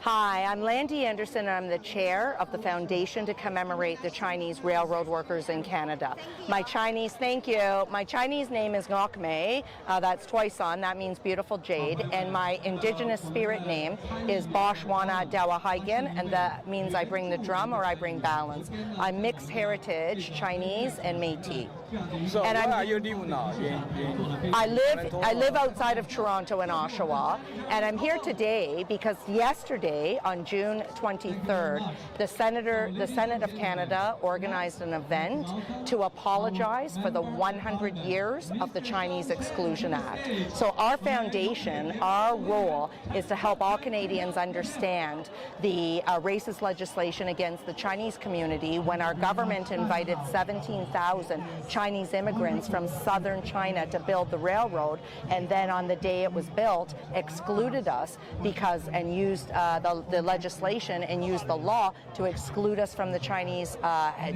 Hi, I'm Landy Anderson and I'm the chair of the Foundation to commemorate the Chinese railroad workers in Canada. My Chinese name is Ngokme, that's Toisan, that means beautiful jade, and my indigenous spirit name is Boshwana Dawahaigan, and that means I bring the drum or I bring balance. I'm mixed heritage, Chinese and Métis. So and where are you living now? I live outside of Toronto in Oshawa, and I'm here today because yesterday, on June 23rd, the Senate of Canada organized an event to apologize for the 100 years of the Chinese Exclusion Act. So our foundation, our role is to help all Canadians understand the racist legislation against the Chinese community when our government invited 17,000 Chinese immigrants from southern China to build the railroad, and then on the day it was built, excluded us and used the legislation and used the law to exclude us from the Chinese,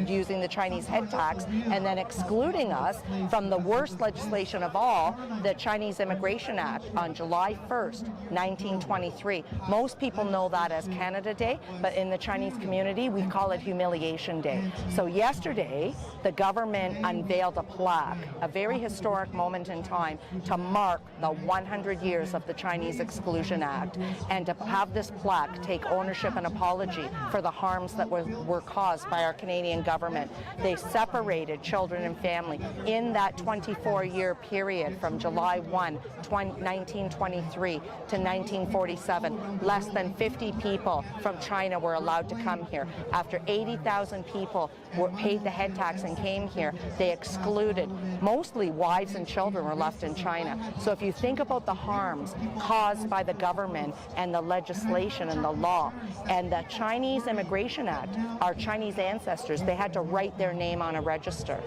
using the Chinese head tax, and then excluding us from the worst legislation of all, the Chinese Immigration Act, on July 1st, 1923. Most people know that as Canada Day, but in the Chinese community, we call it Humiliation Day. So yesterday, the government unveiled a plaque, a very historic moment in time, to mark the 100 years of the Chinese Exclusion Act, and to have this plaque take ownership and apology for the harms that were caused by our Canadian government. They separated children and family in that 24-year period from July 1, 1923 to 1947. Less than 50 people from China were allowed to come here. After 80,000 people paid the head tax and came here, they excluded, mostly wives and children were left in China. So if you think about the harms caused by the government and the legislation and the law and the Chinese Immigration Act, our Chinese ancestors, they had to write their name on a register.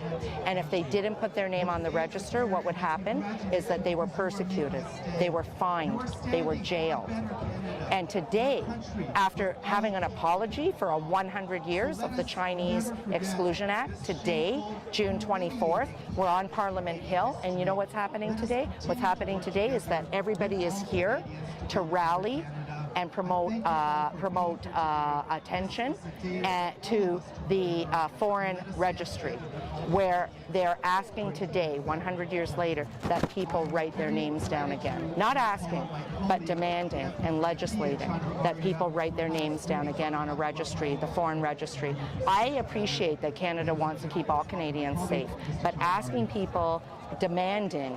And if they didn't put their name on the register, what would happen is that they were persecuted, they were fined, they were jailed. And today, after having an apology for 100 years of the Chinese Exclusion Act, today, June 24th, we're on Parliament Hill, and you know what's happening today? What's happening today is that everybody is here to rally and promote attention to the foreign registry, where they're asking today, 100 years later, that people write their names down again. Not asking, but demanding and legislating that people write their names down again on a registry, the foreign registry. I appreciate that Canada wants to keep all Canadians safe, but asking people, demanding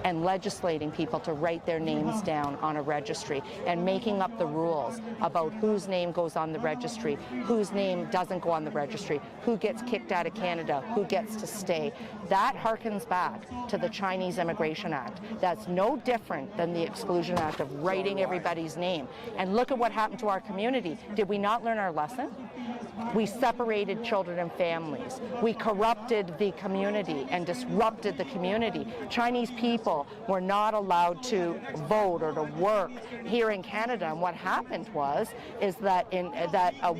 and legislating people to write their names down on a registry and making up the rules about whose name goes on the registry, whose name doesn't go on the registry, who gets kicked out of Canada, who gets to stay. That harkens back to the Chinese Immigration Act. That's no different than the Exclusion Act of writing everybody's name. And look at what happened to our community. Did we not learn our lesson? We separated children and families. We corrupted the community and disrupted the community. Chinese people were not allowed to vote or to work here in Canada. And what happened is that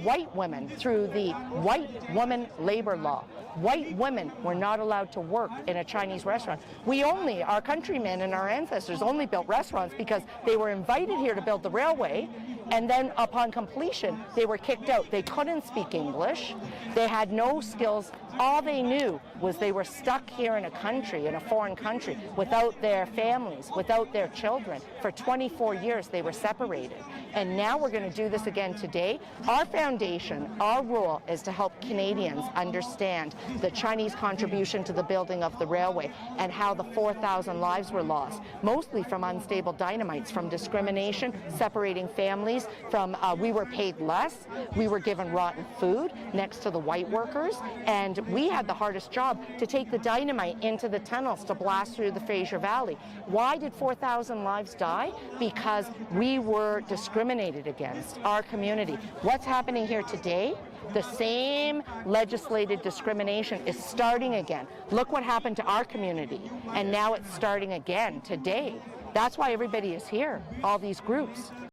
white women, through the White Woman Labor Law, white women were not allowed to work in a Chinese restaurant. Our countrymen and our ancestors only built restaurants because they were invited here to build the railway, and then upon completion, they were kicked out. They couldn't speak English. They had no skills. All they knew was they were stuck here in a foreign country, without their families, without their children. For 24 years, they were separated. And now we're going to do this again today. Our foundation, our role is to help Canadians understand the Chinese contribution to the building of the railway and how the 4,000 lives were lost, mostly from unstable dynamites, from discrimination, separating families, from we were paid less, we were given rotten food next to the white workers, and we had the hardest job to take the dynamite into the tunnels to blast through the Fraser Valley. Why did 4,000 lives die? Because we were discriminated against, our community. What's happening here today? The same legislated discrimination is starting again. Look what happened to our community, and now it's starting again today. That's why everybody is here, all these groups.